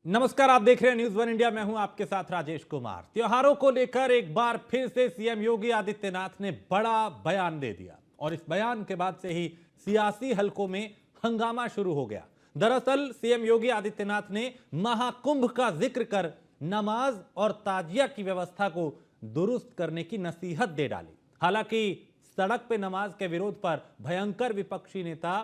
नमस्कार, आप देख रहे हैं न्यूज़ वन इंडिया। मैं हूं आपके साथ राजेश कुमार। त्योहारों को लेकर एक बार फिर से सीएम योगी आदित्यनाथ ने बड़ा बयान दे दिया और इस बयान के बाद से ही सियासी हलकों में हंगामा शुरू हो गया। दरअसल सीएम योगी आदित्यनाथ ने महाकुंभ का जिक्र कर नमाज और ताजिया की व्यवस्था को दुरुस्त करने की नसीहत दे डाली। हालांकि सड़क पे नमाज के विरोध पर भयंकर विपक्षी नेता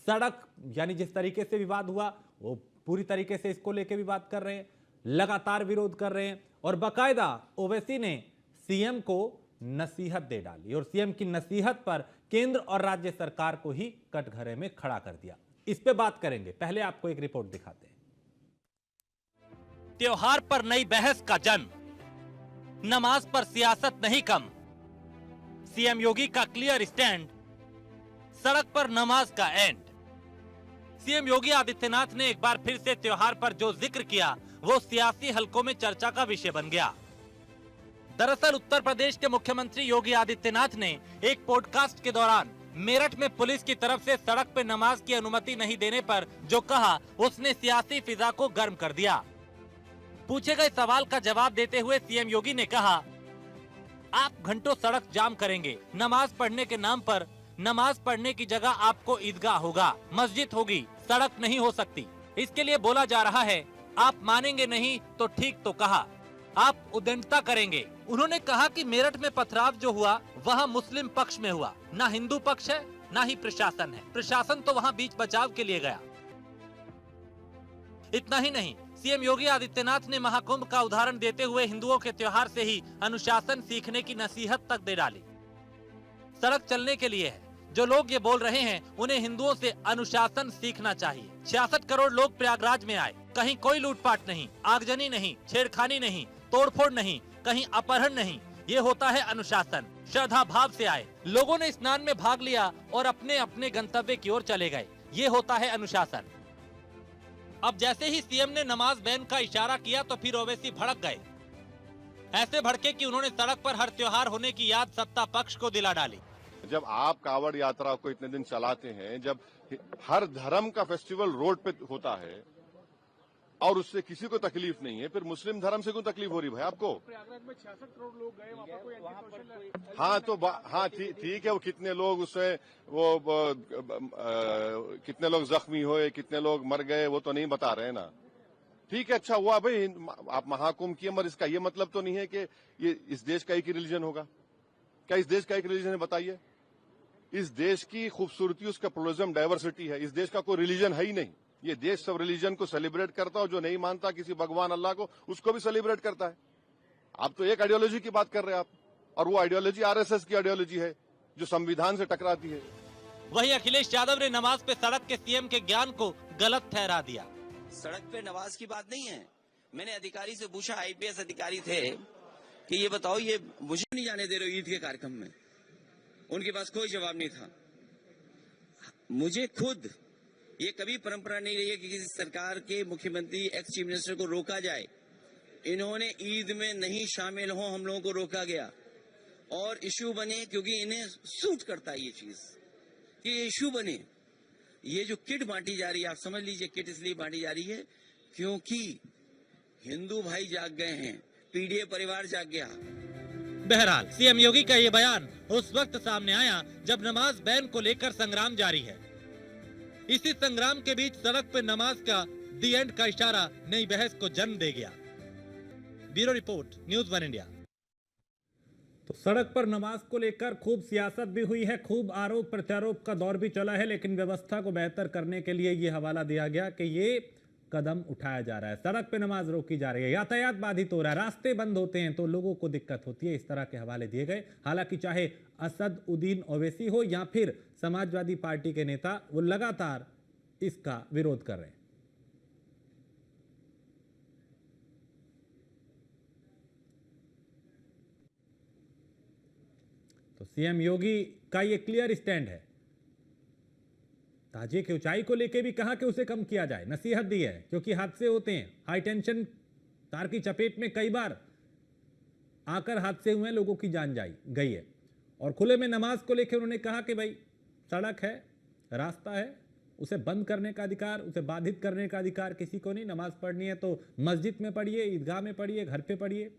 सड़क यानी जिस तरीके से विवाद हुआ वो पूरी तरीके से इसको लेकर भी बात कर रहे हैं, लगातार विरोध कर रहे हैं और बाकायदा ओवैसी ने सीएम को नसीहत दे डाली और सीएम की नसीहत पर केंद्र और राज्य सरकार को ही कटघरे में खड़ा कर दिया। इस पे बात करेंगे, पहले आपको एक रिपोर्ट दिखाते हैं। त्योहार पर नई बहस का जन्म, नमाज पर सियासत नहीं कम, सीएम योगी का क्लियर स्टैंड, सड़क पर नमाज का एंड। सीएम योगी आदित्यनाथ ने एक बार फिर से त्योहार पर जो जिक्र किया वो सियासी हलकों में चर्चा का विषय बन गया। दरअसल उत्तर प्रदेश के मुख्यमंत्री योगी आदित्यनाथ ने एक पॉडकास्ट के दौरान मेरठ में पुलिस की तरफ से सड़क पर नमाज की अनुमति नहीं देने पर जो कहा उसने सियासी फिजा को गर्म कर दिया। पूछे गए सवाल का जवाब देते हुए सीएम योगी ने कहा, आप घंटों सड़क जाम करेंगे, नमाज पढ़ने के नाम पर नमाज पढ़ने की जगह आपको ईदगाह होगा, मस्जिद होगी, सड़क नहीं हो सकती। इसके लिए बोला जा रहा है, आप मानेंगे नहीं तो ठीक तो कहा, आप उद्दंडता करेंगे। उन्होंने कहा कि मेरठ में पथराव जो हुआ वह मुस्लिम पक्ष में हुआ, ना हिंदू पक्ष है ना ही प्रशासन है। प्रशासन तो वहां बीच बचाव के लिए गया। इतना ही नहीं, सीएम योगी आदित्यनाथ ने महाकुंभ का उदाहरण देते हुए हिंदुओं के त्योहार से ही अनुशासन सीखने की नसीहत तक दे डाली। सड़क चलने के लिए है, जो लोग ये बोल रहे हैं उन्हें हिंदुओं से अनुशासन सीखना चाहिए। 66 करोड़ लोग प्रयागराज में आए, कहीं कोई लूटपाट नहीं, आगजनी नहीं, छेड़खानी नहीं, तोड़फोड़ नहीं, कहीं अपहरण नहीं। ये होता है अनुशासन। श्रद्धा भाव से आए, लोगों ने स्नान में भाग लिया और अपने अपने गंतव्य की ओर चले गए। ये होता है अनुशासन। अब जैसे ही सीएम ने नमाज बैन का इशारा किया तो फिर ओवैसी भड़क गए। ऐसे भड़के कि उन्होंने सड़क पर हर त्योहार होने की याद सत्ता पक्ष को दिला डाली। जब आप कांवड़ यात्रा को इतने दिन चलाते हैं, जब हर धर्म का फेस्टिवल रोड पे होता है और उससे किसी को तकलीफ नहीं है, फिर मुस्लिम धर्म से क्यों तकलीफ हो रही भाई आपको? प्रयागराज में 66 करोड़ लोग गए, वहाँ पर कोई एंटी-सोशल हाँ तो हाँ ठीक है, वो कितने लोग उससे कितने लोग जख्मी हुए, कितने लोग मर गए, वो तो नहीं बता रहे ना। ठीक है, अच्छा हुआ भाई आप महाकुंभ किए, मगर इसका ये मतलब तो नहीं है कि ये इस देश का एक ही रिलीजन होगा। क्या इस देश का एक रिलीजन है? बताइए। इस देश की खूबसूरती उसका प्लुरलिज्म, डाइवर्सिटी है। इस देश का कोई रिलीजन है ही नहीं। ये देश सब रिलीजन को सेलिब्रेट करता है, जो नहीं मानता किसी भगवान अल्लाह को उसको भी सेलिब्रेट करता है। आप तो एक आइडियोलॉजी की बात कर रहे हैं आप, और वो आइडियोलॉजी आरएसएस की आइडियोलॉजी है जो संविधान से टकराती है। वहीं अखिलेश यादव ने नमाज पे सड़क के सीएम के ज्ञान को गलत ठहरा दिया। सड़क पे नमाज की बात नहीं है। मैंने अधिकारी से पूछा, आईपीएस अधिकारी थे, कि ये बताओ, ये मुझे नहीं जाने दे रहे ईद के कार्यक्रम में। उनके पास कोई जवाब नहीं था। मुझे खुद ये कभी परंपरा नहीं रही है कि किसी सरकार के मुख्यमंत्री एक्स चीफ मिनिस्टर को रोका जाए। इन्होंने ईद में नहीं शामिल हो, हम लोगों को रोका गया और इश्यू बने, क्योंकि इन्हें सूट करता है ये चीज कि ये इश्यू बने। ये जो किट बांटी जा रही है, आप समझ लीजिए, किट इसलिए बांटी जा रही है क्योंकि हिंदू भाई जाग गए हैं, पीडीए परिवार जाग गया। बहरहाल सीएम योगी का ये बयान उस वक्त सामने आया जब नमाज बैन को लेकर संग्राम जारी है। इसी संग्राम के बीच सड़क पर नमाज का दी एंड का इशारा नई बहस को जन्म दे गया। Bureau report, news one India. तो सड़क पर नमाज को लेकर खूब सियासत भी हुई है, खूब आरोप प्रत्यारोप का दौर भी चला है, लेकिन व्यवस्था को बेहतर करने के लिए ये हवाला दिया गया कि ये कदम उठाया जा रहा है। सड़क पे नमाज रोकी जा रही है, यातायात बाधित हो रहा है, रास्ते बंद होते हैं तो लोगों को दिक्कत होती है। इस तरह के हवाले दिए गए। हालांकि चाहे असद उद्दीन ओवैसी हो या फिर समाजवादी पार्टी के नेता, वो लगातार इसका विरोध कर रहे हैं। तो सीएम योगी का ये क्लियर स्टैंड है। ताजिए की ऊंचाई को लेकर भी कहा कि उसे कम किया जाए, नसीहत दी है, क्योंकि हादसे होते हैं। हाई टेंशन तार की चपेट में कई बार आकर हादसे हुए, लोगों की जान गई है। और खुले में नमाज को लेकर उन्होंने कहा कि भाई सड़क है, रास्ता है, उसे बंद करने का अधिकार, उसे बाधित करने का अधिकार किसी को नहीं। नमाज पढ़नी है तो मस्जिद में पढ़िए, ईदगाह में पढ़िए, घर पे पढ़िए।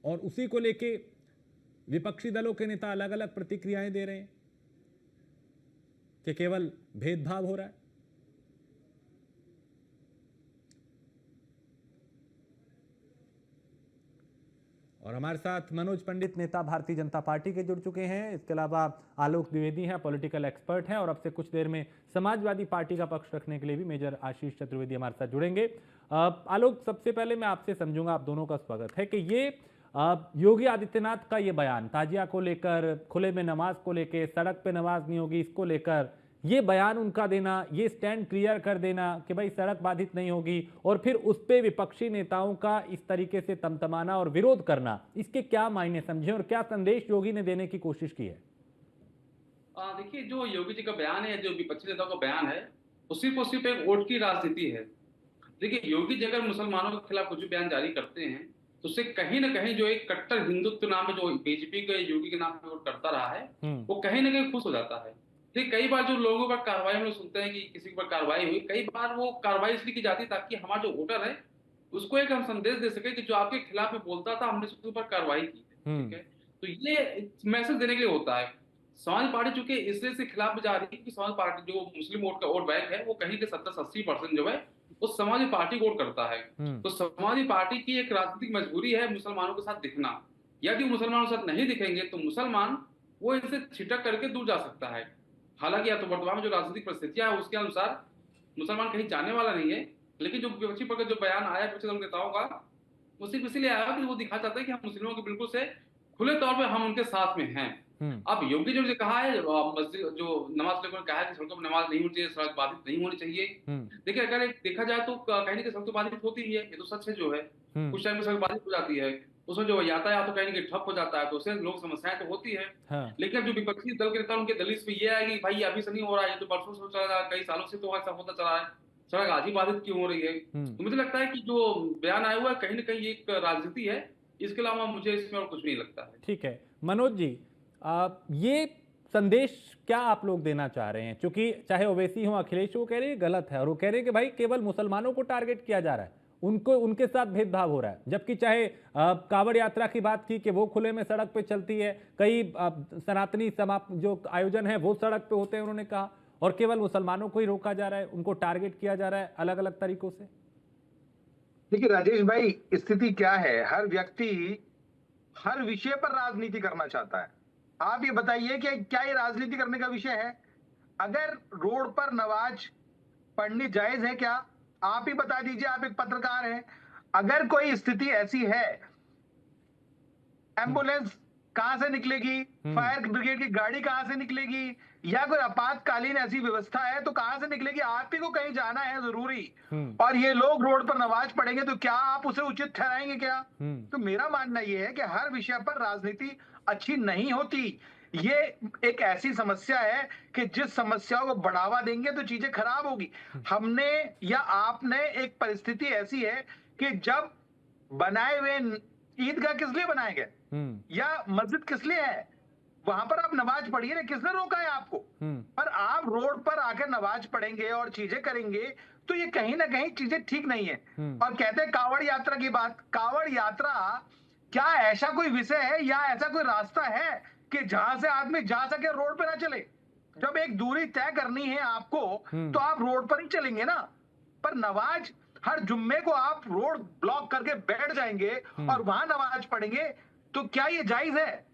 और उसी को लेके विपक्षी दलों के नेता अलग अलग प्रतिक्रियाएं दे रहे हैं कि केवल भेदभाव हो रहा है। और हमारे साथ मनोज पंडित, नेता भारतीय जनता पार्टी के, जुड़ चुके हैं। इसके अलावा आलोक द्विवेदी हैं, पॉलिटिकल एक्सपर्ट हैं, और अब से कुछ देर में समाजवादी पार्टी का पक्ष रखने के लिए भी मेजर आशीष चतुर्वेदी हमारे साथ जुड़ेंगे। आलोक, सबसे पहले मैं आपसे समझूंगा, आप दोनों का स्वागत है, कि ये योगी आदित्यनाथ का ये बयान ताजिया को लेकर, खुले में नमाज को लेकर, सड़क पे नमाज नहीं होगी इसको लेकर, ये बयान उनका देना, ये स्टैंड क्लियर कर देना कि भाई सड़क बाधित नहीं होगी, और फिर उस पे विपक्षी नेताओं का इस तरीके से तमतमाना और विरोध करना, इसके क्या मायने समझे और क्या संदेश योगी ने देने की कोशिश की है? देखिए, जो योगी जी का बयान है, जो विपक्षी नेताओं का बयान है, उसी को सिर्फ एक वोट की राजनीति है। देखिए, योगी जी अगर मुसलमानों के खिलाफ कुछ भी बयान जारी करते हैं तो उससे कहीं ना कहीं जो एक कट्टर हिंदुत्व नाम है, जो बीजेपी के योगी के नाम पे वोट करता रहा है, वो कहीं ना कहीं खुश हो जाता है। देखिए, कई बार जो लोगों पर कार्रवाई हम लोग सुनते हैं कि किसी पर कार्रवाई हुई, कई बार वो कार्रवाई इसलिए की जाती है ताकि हमारा जो वोटर है उसको एक हम संदेश दे सके कि जो आपके खिलाफ में बोलता था, हमने उसके ऊपर कार्रवाई की है। ठीक है, तो ये मैसेज देने के लिए होता है। समाज पार्टी चूंकि इसलिए से खिलाफ जा रही है कि समाज पार्टी जो मुस्लिम वोट का वोट बैंक है, वो कहीं के 70-80% जो है वो समाजवादी पार्टी वोट करता है। तो समाजवादी पार्टी की एक राजनीतिक मजबूरी है मुसलमानों के साथ दिखना। यदि मुसलमानों के साथ नहीं दिखेंगे तो मुसलमान वो इनसे छिटक करके दूर जा सकता है। हालांकि या तो वर्तमान में जो राजनीतिक परिस्थितियां है उसके अनुसार मुसलमान कहीं जाने वाला नहीं है, लेकिन जो विपक्षी पक्ष जो बयान आया विपक्षी दल नेताओं का, वो सिर्फ इसलिए आया कि वो दिखा चाहता है कि हम मुस्लिमों के बिल्कुल से खुले तौर पर हम उनके साथ में हैं। अब योगी जी ने कहा है, मस्जिद जो नमाज लेकर कहा है कि सड़कों पर नमाज नहीं होनी चाहिए, सड़क बाधित नहीं होनी चाहिए। देखिए, अगर देखा जाए तो कहीं ना कहीं सड़क तो बाधित होती ही है, ये तो सच है जो है। कुछ टाइम में सड़क बाधित हो जाती है, उसमें जो यातायात तो कहीं ना कहीं ठप हो जाता है, तो उससे लोग समस्याएं तो होती है। लेकिन जो विपक्षी दल के नेता उनके दलित पे ये है कि भाई अभी से नहीं हो रहा है, ये तो परसों से चला रहा है, कई सालों से तो ऐसा होता चला है, सड़क आज ही बाधित क्यों हो रही है। तो मुझे लगता है कि जो बयान आया हुआ है कहीं ना कहीं एक राजनीति है, इसके अलावा मुझे इसमें और कुछ नहीं लगता है। ठीक है मनोज जी, ये संदेश क्या आप लोग देना चाह रहे हैं? क्योंकि चाहे ओवैसी हो, अखिलेश, वो कह रहे हैं गलत है, और वो कह रहे हैं कि भाई केवल मुसलमानों को टारगेट किया जा रहा है, उनको उनके साथ भेदभाव हो रहा है। जबकि चाहे कांवड़ यात्रा की बात की कि वो खुले में सड़क पे चलती है, कई सनातनी जो आयोजन है वो सड़क पे होते हैं, उन्होंने कहा, और केवल मुसलमानों को ही रोका जा रहा है, उनको टारगेट किया जा रहा है अलग अलग तरीकों से। देखिए राजेश भाई, स्थिति क्या है, हर व्यक्ति हर विषय पर राजनीति करना चाहता है। आप ये बताइए कि क्या ये राजनीति करने का विषय है? अगर रोड पर नमाज पढ़नी जायज है क्या? आप ही बता दीजिए, आप एक पत्रकार हैं। अगर कोई स्थिति ऐसी है, एम्बुलेंस कहां से निकलेगी, फायर ब्रिगेड की गाड़ी कहां से निकलेगी, या कोई आपातकालीन ऐसी व्यवस्था है तो कहां से निकलेगी? आप ही को कहीं जाना है जरूरी, और ये लोग रोड पर नमाज पढ़ेंगे तो क्या आप उसे उचित ठहराएंगे क्या? तो मेरा मानना यह है कि हर विषय पर राजनीति अच्छी नहीं होती। ये एक ऐसी समस्या है कि जिस समस्याओं को बढ़ावा देंगे तो चीजें खराब होगी। हमने या आपने एक परिस्थिति ऐसी है कि जब बनाए हुए ईदगाह किस लिए बनाए गए या मस्जिद किस लिए है, वहां पर आप नमाज पढ़िए ना, किसने रोका है आपको? पर आप रोड पर आकर नमाज पढ़ेंगे और चीजें करेंगे तो ये कहीं ना कहीं चीजें ठीक नहीं है। और कहते हैं कांवड़ यात्रा की बात, कांवड़ यात्रा क्या ऐसा कोई विषय है या ऐसा कोई रास्ता है कि जहां से आदमी जा सके, रोड पे ना चले? जब एक दूरी तय करनी है आपको तो आप रोड पर ही चलेंगे ना। पर नमाज हर जुम्मे को आप रोड ब्लॉक करके बैठ जाएंगे और वहां नमाज पढ़ेंगे तो क्या ये जायज है?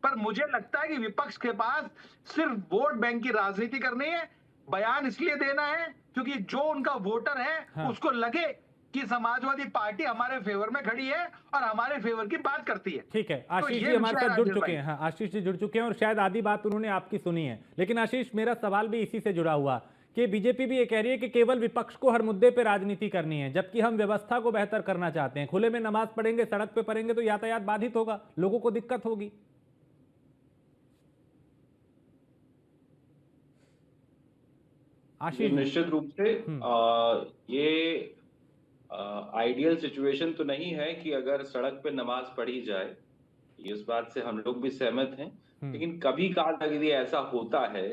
पर मुझे लगता है कि विपक्ष के पास सिर्फ वोट बैंक की राजनीति करनी है, बयान इसलिए देना है क्योंकि जो उनका वोटर है उसको लगे कि समाजवादी पार्टी हमारे फेवर में खड़ी है और हमारे फेवर की बात करती है। ठीक है, आशीष जी हमारे साथ जुड़ चुके हैं। हाँ, आशीष जी जुड़ चुके हैं और शायद आधी बात उन्होंने आपकी सुनी है। लेकिन आशीष, मेरा सवाल भी इसी से जुड़ा हुआ कि बीजेपी भी ये कह रही है कि केवल विपक्ष को हर मुद्दे पे राजनीति करनी है, जबकि हम व्यवस्था को बेहतर करना चाहते हैं। खुले में नमाज पढ़ेंगे, सड़क पे पढ़ेंगे तो यातायात बाधित होगा, लोगों को दिक्कत होगी। आशीष, निश्चित रूप से ये आइडियल सिचुएशन तो नहीं है कि अगर सड़क पे नमाज पढ़ी जाए, इस बात से हम लोग भी सहमत हैं। लेकिन कभी कभार यदि ऐसा होता है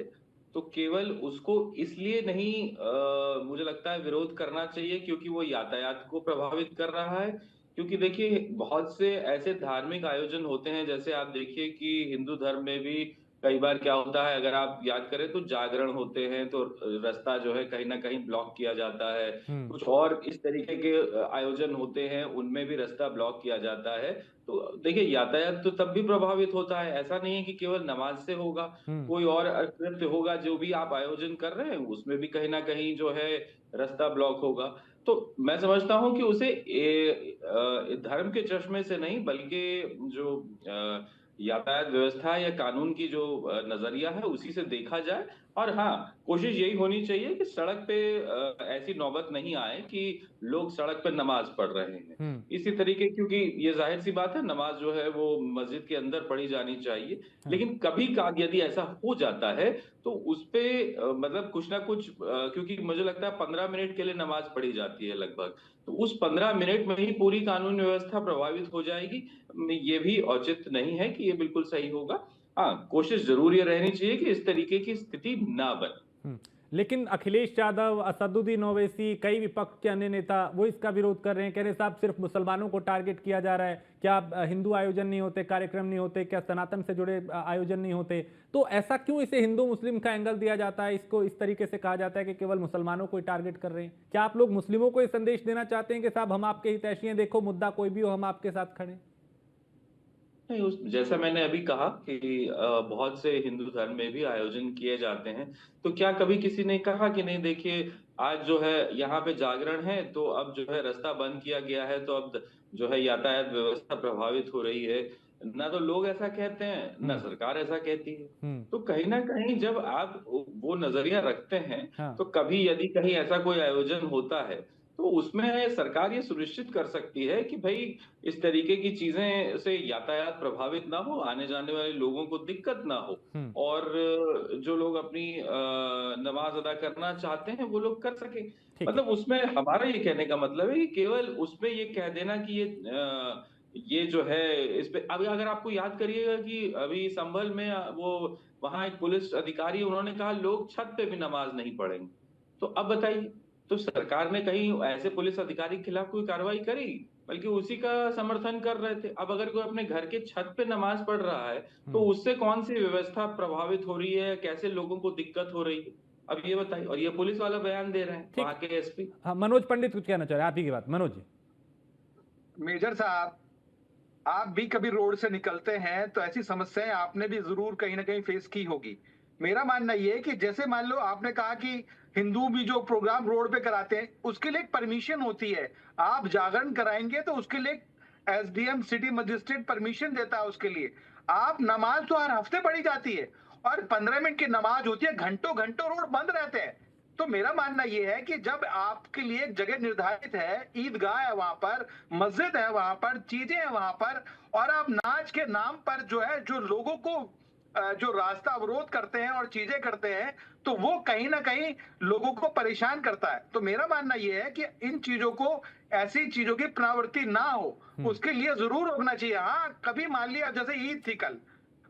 तो केवल उसको इसलिए नहीं मुझे लगता है विरोध करना चाहिए क्योंकि वो यातायात को प्रभावित कर रहा है। क्योंकि देखिए बहुत से ऐसे धार्मिक आयोजन होते हैं, जैसे आप देखिए कि हिंदू धर्म में भी कई बार क्या होता है, अगर आप याद करें तो जागरण होते हैं तो रास्ता जो है कहीं ना कहीं ब्लॉक किया जाता है। कुछ और इस तरीके के आयोजन होते हैं, उनमें भी रास्ता ब्लॉक किया जाता है। तो देखिए यातायात तो तब भी प्रभावित होता है, ऐसा नहीं है कि केवल नमाज से होगा। कोई और कृत्य होगा जो भी आप आयोजन कर रहे हैं, उसमें भी कहीं ना कहीं जो है रास्ता ब्लॉक होगा। तो मैं समझता हूं कि उसे धर्म के चश्मे से नहीं, बल्कि जो यातायात व्यवस्था या कानून की जो नजरिया है उसी से देखा जाए। और हाँ, कोशिश यही होनी चाहिए कि सड़क पे ऐसी नौबत नहीं आए कि लोग सड़क पे नमाज पढ़ रहे हैं इसी तरीके, क्योंकि ये जाहिर सी बात है नमाज जो है वो मस्जिद के अंदर पढ़ी जानी चाहिए। लेकिन कभी का यदि ऐसा हो जाता है तो उस पे मतलब कुछ ना कुछ क्योंकि मुझे लगता है 15 मिनट के लिए नमाज पढ़ी जाती है लगभग, तो उस 15 मिनट में ही पूरी कानून व्यवस्था प्रभावित हो जाएगी। ये भी औचित्य नहीं है कि ये बिल्कुल सही होगा। हाँ, कोशिश जरूर ये रहनी चाहिए कि इस तरीके की स्थिति ना बने। लेकिन अखिलेश यादव, असदुद्दीन ओवैसी, कई विपक्ष के अन्य नेता वो इसका विरोध कर रहे हैं, कह रहे साहब सिर्फ मुसलमानों को टारगेट किया जा रहा है। क्या हिंदू आयोजन नहीं होते, कार्यक्रम नहीं होते, क्या सनातन से जुड़े आयोजन नहीं होते? तो ऐसा क्यों इसे हिंदू मुस्लिम का एंगल दिया जाता है, इसको इस तरीके से कहा जाता है कि केवल मुसलमानों को ही टारगेट कर रहे हैं? क्या आप लोग मुस्लिमों को ये संदेश देना चाहते हैं कि साहब हम आपके हितैषी हैं, देखो मुद्दा कोई भी हो हम आपके साथ खड़े? नहीं, उस जैसा मैंने अभी कहा कि बहुत से हिंदू धर्म में भी आयोजन किए जाते हैं, तो क्या कभी किसी ने कहा कि नहीं देखिए आज जो है यहाँ पे जागरण है तो अब जो है रास्ता बंद किया गया है तो अब जो है यातायात व्यवस्था प्रभावित हो रही है? ना तो लोग ऐसा कहते हैं, ना सरकार ऐसा कहती है। तो कहीं ना कहीं जब आप वो नजरिया रखते हैं, हाँ। तो कभी यदि कहीं ऐसा कोई आयोजन होता है तो उसमें सरकार ये सुनिश्चित कर सकती है कि भाई इस तरीके की चीजें से यातायात प्रभावित ना हो, आने जाने वाले लोगों को दिक्कत ना हो, और जो लोग अपनी नमाज अदा करना चाहते हैं वो लोग कर सके। मतलब उसमें हमारा ये कहने का मतलब है कि केवल उसमें ये कह देना कि ये जो है इस पे अभी अगर आपको याद करिएगा कि अभी संभल में वो वहां एक पुलिस अधिकारी उन्होंने कहा लोग छत पे भी नमाज नहीं पढ़ेंगे। तो अब बताइए, तो सरकार ने कहीं ऐसे पुलिस अधिकारी के खिलाफ कोई कार्रवाई करी? बल्कि उसी का समर्थन कर रहे थे। अब अगर कोई अपने घर के छत पे नमाज पढ़ रहा है तो उससे कौन सी व्यवस्था प्रभावित हो रही है, कैसे लोगों को दिक्कत हो रही है, अब ये बताइए। और ये पुलिस वाला बयान दे रहे हैं वहां के एसपी। हाँ, मनोज पंडित कुछ कहना चाह रहे हैं, आप ही की बात। मनोज जी। मेजर साहब, आप भी कभी रोड से निकलते हैं तो ऐसी समस्याएं आपने भी जरूर कहीं ना कहीं फेस की होगी। मेरा मानना यह है कि जैसे मान लो आपने कहा कि हिंदू भी जो प्रोग्राम रोड पे कराते हैं उसके लिए एक परमिशन होती है। आप जागरण कराएंगे तो उसके लिए एसडीएम सिटी मजिस्ट्रेट परमिशन देता है उसके लिए। आप नमाज तो हर हफ्ते पढ़ी जाती है और 15 मिनट की नमाज होती है, घंटों घंटों रोड बंद रहते हैं। तो मेरा मानना यह है कि जब आपके लिए एक जगह निर्धारित है, ईदगाह है वहां पर, मस्जिद है वहां पर, चीजें हैं वहां पर, और आप नाच के नाम पर जो है जो लोगों को जो रास्ता अवरोध करते हैं और चीजें करते हैं, तो वो कहीं ना कहीं लोगों को परेशान करता है। तो मेरा मानना यह है कि इन चीजों को, ऐसी चीजों की पुनरावृत्ति ना हो, उसके लिए जरूर रोकना चाहिए। हाँ, कभी मान लिया जैसे ईद थी कल,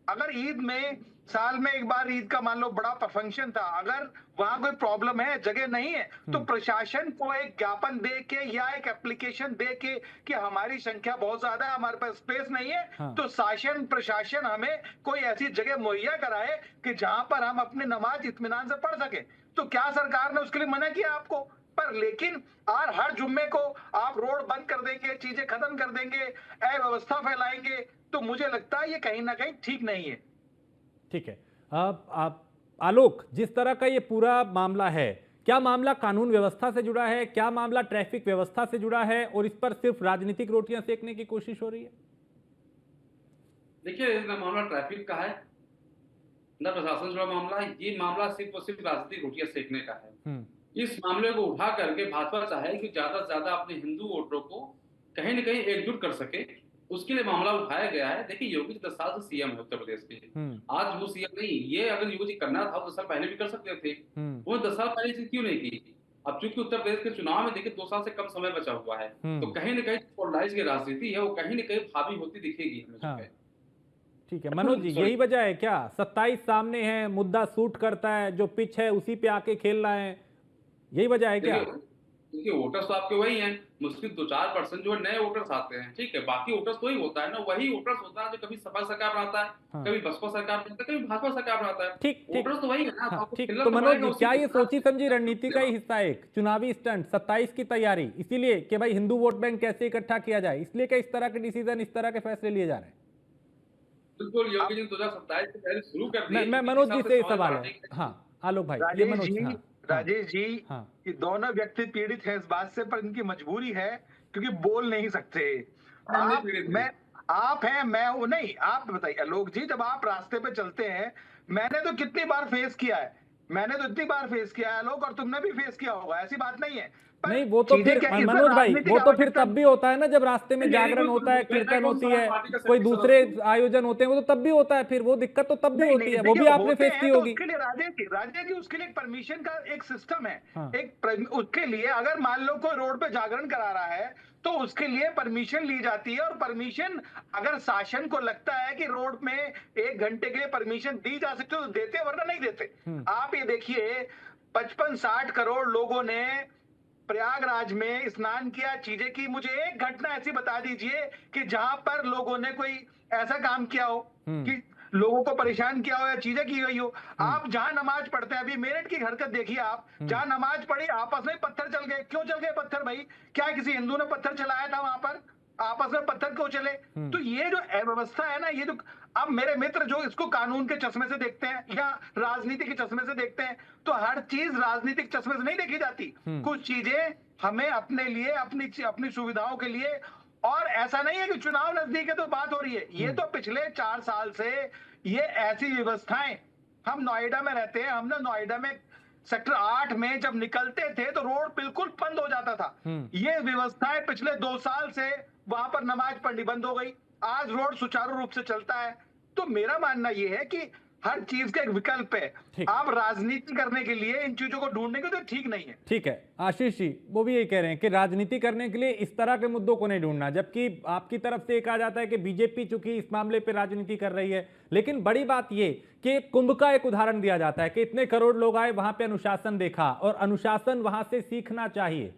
अगर ईद में साल में एक बार ईद का मान लो बड़ा फंक्शन था, अगर वहां कोई प्रॉब्लम है, जगह नहीं है, तो प्रशासन को एक ज्ञापन दे के या एक एप्लीकेशन दे के कि हमारी संख्या बहुत ज्यादा है, हमारे पास स्पेस नहीं है, हाँ। तो शासन प्रशासन हमें कोई ऐसी जगह मुहैया कराए कि जहां पर हम अपनी नमाज इत्मीनान से पढ़ सके। तो क्या सरकार ने उसके लिए मना किया आपको? पर लेकिन हर जुम्मे को आप रोड बंद कर देंगे, चीजें खत्म कर देंगे, अव्यवस्था फैलाएंगे, तो मुझे लगता है ये कहीं ना कहीं ठीक नहीं है। ठीक है। आप आलोक, जिस तरह का ये पूरा मामला है, क्या मामला कानून व्यवस्था से जुड़ा है, क्या मामला ट्रैफिक व्यवस्था से जुड़ा है, और इस पर सिर्फ राजनीतिक रोटियां सेकने की कोशिश हो रही है? देखिए, ना मामला ट्रैफिक का है, न प्रशासन से जुड़ा मामला है। ये मामला सिर्फ और सिर्फ राजनीतिक रोटियां सेकने का है। इस मामले को उठा करके भाजपा चाहे कि ज्यादा से ज्यादा अपने हिंदू वोटरों को कहीं न कहीं एकजुट कर सके, उसके लिए मामला उठाया गया है। देखिए, योगी 10 साल से सीएम है उत्तर प्रदेश के। आज वो सीएम नहीं, ये अगर योगी जी करना था 10 साल पहले भी कर सकते थे। वो 10 साल पहले से क्यों नहीं की? अब चूंकि उत्तर प्रदेश के चुनाव में देखिए 2 साल से कम समय बचा हुआ है, तो कहीं न कहीं पोलराइज की राजनीति है वो कहीं न कहीं हावी होती दिखेगी हमें। ठीक है मनोज जी, यही वजह है क्या? 27 सामने है, मुद्दा सूट करता है, जो पिच है उसी पे आके खेल रहा है, यही वजह है क्या? देखिए वोटर्स तो आपके वही हैं, मुस्लिम 2-4% जो है नए वोटर्स आते हैं, ठीक है, बाकी वोटर्स तो वही होता है ना, वही वोटर्स होता है जो कभी सपा सरकार बनाता है, हाँ। कभी बसपा सरकार बनाता है, कभी भाजपा सरकार बनाता है। ठीक ठीक वोटर्स तो वही है ना, हाँ, आपको ठीक। खेलना तो मनोज पड़ेगा जी, उसी क्या के ये साथ। सोची समझी रणनीति का ही हिस्सा है एक चुनावी स्टंट, 27 की तैयारी, इसीलिए कि भाई हिंदू वोट बैंक कैसे इकट्ठा किया जाए, इसलिए क्या इस तरह के डिसीजन, इस तरह के फैसले लिए जा रहे हैं? बिल्कुल योगी जी 2027 से पहले शुरू कर दिए, मैं क्योंकि मनोज जी हिसाब से समाज सवाल बढ़ाने है, के लिए। हाँ आलोक भाई, ये राजेश मनोज, जी, हाँ राजेश जी, हाँ ये दोनों व्यक्ति पीड़ित हैं इस बात से, पर इनकी मजबूरी है क्योंकि बोल नहीं सकते। हम नहीं आप पीड़ित मैं हैं। आप हैं, मैं हूं नहीं। आप बताइए आलोक जी, जब आप रास्ते पे चलते हैं, मैंने तो कितनी बार फेस किया है, मैंने तो इतनी बार फेस किया है आलोक, और तुमने भी फेस किया होगा, ऐसी बात नहीं है। पर नहीं, वो तो चीजें फिर क्या इसमें मनोज भाई, राजनीतिक वो तो फिर आवश्यकता। तब भी होता है ना जब रास्ते में मेरी जागरण कोई होता है, मैं कीर्तन कौन होती समाज है, पार्टी का कोई सदस्य दूसरे हूँ। आयोजन होते हैं, वो तो तब भी होता है, फिर वो दिक्कत तो तब भी नहीं होती नहीं, है, वो भी देखिए आपने होते फेस की हैं तो होगी। उसके लिए राजेश जी उसके लिए एक परमिशन का एक सिस्टम है। हाँ। उसके लिए अगर मान लो कोई रोड पे जागरण करा रहा है तो उसके लिए परमिशन ली जाती है, और परमिशन अगर शासन को लगता है कि रोड में 1 घंटे के लिए परमिशन दी जा सकती है तो देते हैं, वरना नहीं देते। आप ये देखिए 55-60 करोड़ लोगों ने प्रयागराज में स्नान किया, चीजें की। मुझे एक घटना ऐसी बता दीजिए कि जहां पर लोगों ने कोई ऐसा काम किया हो कि लोगों को परेशान किया हो या चीजें की गई हो। आप जहां नमाज पढ़ते हैं, अभी मेरठ की हरकत देखिए आप, जहां नमाज पढ़ी आपस में पत्थर चल गए। क्यों चल गए पत्थर भाई? क्या किसी हिंदू ने पत्थर चलाया था वहां पर? आपस में पत्थर क्यों चले? तो ये जो अव्यवस्था है ना, ये जो अब मेरे मित्र जो इसको कानून के चश्मे से देखते हैं या राजनीति के चश्मे से देखते हैं, तो हर चीज राजनीतिक चश्मे से नहीं देखी जाती। कुछ चीजें हमें अपने लिए, अपनी अपनी सुविधाओं के लिए, और ऐसा नहीं है कि चुनाव नजदीक है तो बात हो रही है। ये तो पिछले 4 साल से ये ऐसी व्यवस्थाएं, हम नोएडा में रहते हैं, हमने नोएडा में सेक्टर 8 में जब निकलते थे तो रोड बिल्कुल बंद हो जाता था। ये व्यवस्थाएं पिछले 2 साल से वहां पर नमाज पढ़नी बंद हो गई, आज रोड सुचारू रूप से चलता है। तो मेरा मानना यह है कि हर चीज का एक विकल्प है। ठीक। आप राजनीति करने के लिए इन चीजों को ढूंढने के तो ठीक नहीं है। ठीक है आशीष जी, वो भी यही कह रहे हैं कि राजनीति करने के लिए इस तरह के मुद्दों को नहीं ढूंढना, जबकि आपकी तरफ से कहा जाता है कि बीजेपी चूंकि इस मामले पे राजनीति कर रही है। लेकिन बड़ी बात ये कि कुंभ का एक उदाहरण दिया जाता है कि इतने करोड़ लोग आए, वहां पे अनुशासन देखा, और अनुशासन वहां से सीखना चाहिए।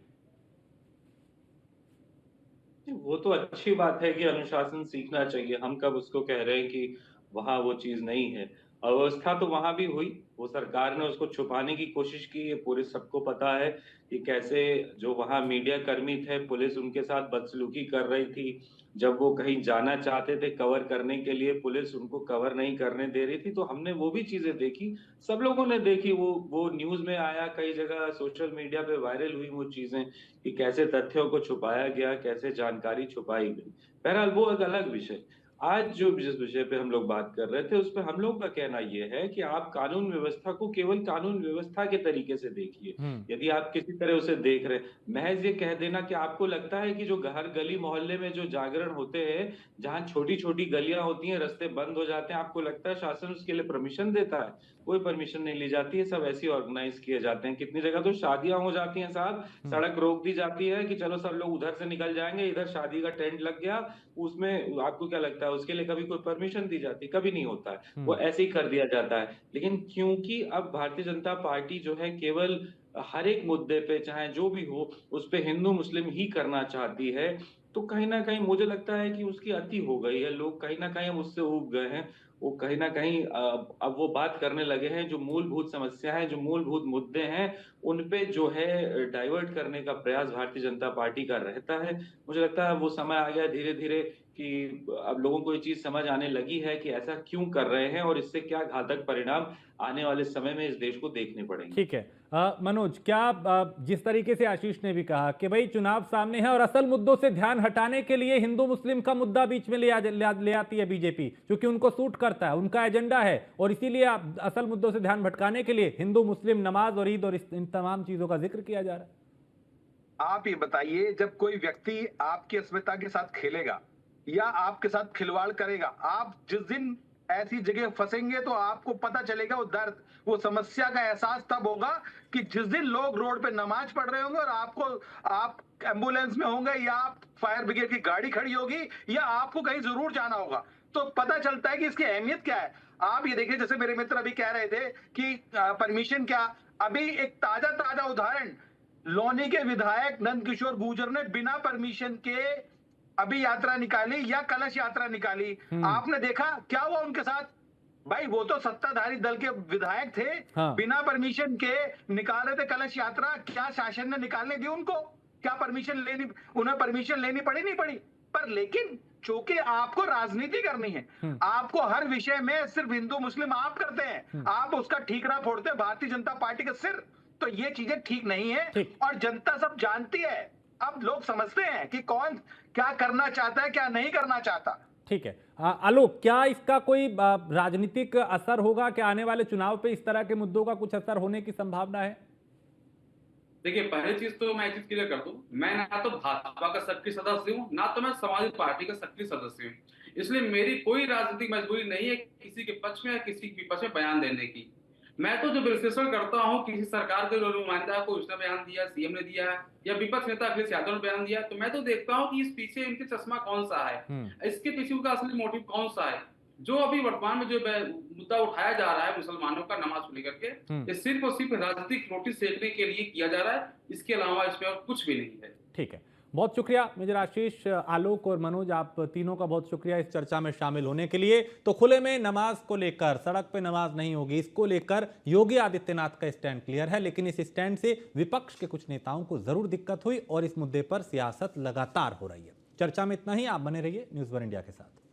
वो तो अच्छी बात है कि अनुशासन सीखना चाहिए, हम कब उसको कह रहे हैं कि वहां वो चीज नहीं है। अव्यवस्था तो वहां भी हुई, वो सरकार ने उसको छुपाने की कोशिश की, ये पूरे सबको पता है कि कैसे जो वहां मीडिया कर्मी थे, पुलिस उनके साथ बदसलूकी कर रही थी। जब वो कहीं जाना चाहते थे कवर करने के लिए, पुलिस उनको कवर नहीं करने दे रही थी। तो हमने वो भी चीजें देखी, सब लोगों ने देखी, वो न्यूज में आया, कई जगह सोशल मीडिया पे वायरल हुई वो चीजें कि कैसे तथ्यों को छुपाया गया, कैसे जानकारी छुपाई गई। बहरहाल वो एक अलग विषय। आज जो जिस विषय पे हम लोग बात कर रहे थे, उस पे हम लोग का कहना यह है कि आप कानून व्यवस्था को केवल कानून व्यवस्था के तरीके से देखिए। यदि आप किसी तरह उसे देख रहे, महज ये कह देना कि आपको लगता है कि जो हर गली मोहल्ले में जो जागरण होते हैं, जहां छोटी छोटी गलियां होती हैं, रास्ते बंद हो जाते हैं, आपको लगता है शासन उसके लिए परमिशन देता है? कोई परमिशन नहीं ली जाती है, सब ऐसे ऑर्गेनाइज किए जाते हैं। कितनी जगह तो शादियां हो जाती हैं साहब, सड़क रोक दी जाती है कि चलो सब लोग उधर से निकल जाएंगे, इधर शादी का टेंट लग गया, उसमें आपको क्या लगता है उसके लिए कभी कोई परमिशन दी जाती? कभी नहीं होता है, वो ऐसे ही कर दिया जाता है। लेकिन क्योंकि अब भारतीय जनता पार्टी जो है केवल हर एक मुद्दे पे, चाहे जो भी हो, उस पे हिंदू मुस्लिम ही करना चाहती है, तो कहीं ना कहीं मुझे लगता है कि उसकी अति हो गई है। लोग कहीं ना कहीं उससे ऊब गए हैं, वो कहीं ना कहीं अब वो बात करने लगे हैं, जो मूलभूत समस्या है, जो मूलभूत मुद्दे हैं, उन पे जो है डाइवर्ट करने का प्रयास भारतीय जनता पार्टी का रहता है। मुझे लगता है वो समय आ गया धीरे धीरे कि अब लोगों को ये चीज समझ आने लगी है कि ऐसा क्यों कर रहे हैं और इससे क्या घातक परिणाम आने वाले समय में इस देश को देखने पड़ेंगे। ठीक है मनोज, क्या जिस तरीके से आशीष ने भी कहा कि भाई चुनाव सामने है और असल मुद्दों से ध्यान हटाने के लिए हिंदू मुस्लिम का मुद्दा बीच में ले आती है बीजेपी, क्योंकि उनको सूट करता है, उनका एजेंडा है, और इसीलिए असल मुद्दों से ध्यान भटकाने के लिए हिंदू मुस्लिम नमाज और ईद और इन तमाम चीजों का जिक्र किया जा रहा है। आप ये बताइए, जब कोई व्यक्ति आपकी अस्मिता के साथ खेलेगा या आपके साथ खिलवाड़ करेगा, आप जिस दिन ऐसी जगह फंसेंगे तो आपको पता चलेगा, वो दर्द, वो समस्या का एहसास तब होगा कि जिस दिन लोग रोड पे नमाज पढ़ रहे होंगे और आप एम्बुलेंस में होंगे, या आप फायर ब्रिगेड की गाड़ी खड़ी होगी, या आपको कहीं जरूर जाना होगा। तो पता चलता है कि इसकी अहमियत क्या है। आप ये देखिए, जैसे मेरे मित्र अभी कह रहे थे कि परमिशन क्या, अभी एक ताजा उदाहरण, लौनी के विधायक नंदकिशोर गुर्जर ने बिना परमिशन के अभी यात्रा निकाली या कलश यात्रा निकाली। आपने देखा क्या हुआ उनके साथ? भाई वो तो सत्ताधारी दल के विधायक थे, हाँ। बिना परमिशन के निकाल रहे थे कलश यात्रा। क्या शासन ने निकालने दी उनको? क्या उन्हें परमिशन लेनी पड़ी? नहीं पड़ी। पर लेकिन चूंकि आपको राजनीति करनी है, आपको हर विषय में सिर्फ हिंदू मुस्लिम आप करते हैं, आप उसका ठीकरा फोड़ते हैं भारतीय जनता पार्टी के सिर, तो ये चीजें ठीक नहीं है। ठीक। और जनता सब जानती है, अब लोग समझते हैं कि कौन क्या करना चाहता है, क्या नहीं करना चाहता। ठीक है। आलोक, क्या इसका कोई राजनीतिक असर होगा? क्या आने वाले चुनाव पे इस तरह के मुद्दों का कुछ असर होने की संभावना है? देखिए, पहली चीज तो मैं एक चीज क्लियर कर दूं, मैं ना तो भाजपा का सक्रिय सदस्य हूं, ना तो मैं समाजवादी पार्टी का सक्रिय सदस्य हूं। इसलिए मेरी कोई राजनीतिक मजबूरी नहीं है किसी के पक्ष में या किसी के विपक्ष में बयान देने की। मैं तो जो विश्लेषण करता हूं, किसी सरकार के नुमाइंदा को उसने बयान दिया, सीएम ने दिया, या विपक्ष नेता अखिलेश यादव ने बयान दिया, तो मैं तो देखता हूं कि इस पीछे इनके चश्मा कौन सा है, इसके पीछे उनका असली मोटिव कौन सा है। जो अभी वर्तमान में जो मुद्दा उठाया जा रहा है मुसलमानों का नमाज को लेकर के, ये सिर्फ और सिर्फ राजनीतिक रोटी सेकने के लिए किया जा रहा है, इसके अलावा इसमें और कुछ भी नहीं है। ठीक है, बहुत शुक्रिया मेजर आशीष, आलोक और मनोज, आप तीनों का बहुत शुक्रिया इस चर्चा में शामिल होने के लिए। तो खुले में नमाज को लेकर, सड़क पे नमाज नहीं होगी, इसको लेकर योगी आदित्यनाथ का स्टैंड क्लियर है, लेकिन इस स्टैंड से विपक्ष के कुछ नेताओं को जरूर दिक्कत हुई और इस मुद्दे पर सियासत लगातार हो रही है। चर्चा में इतना ही। आप बने रहिए न्यूज़ वन इंडिया के साथ।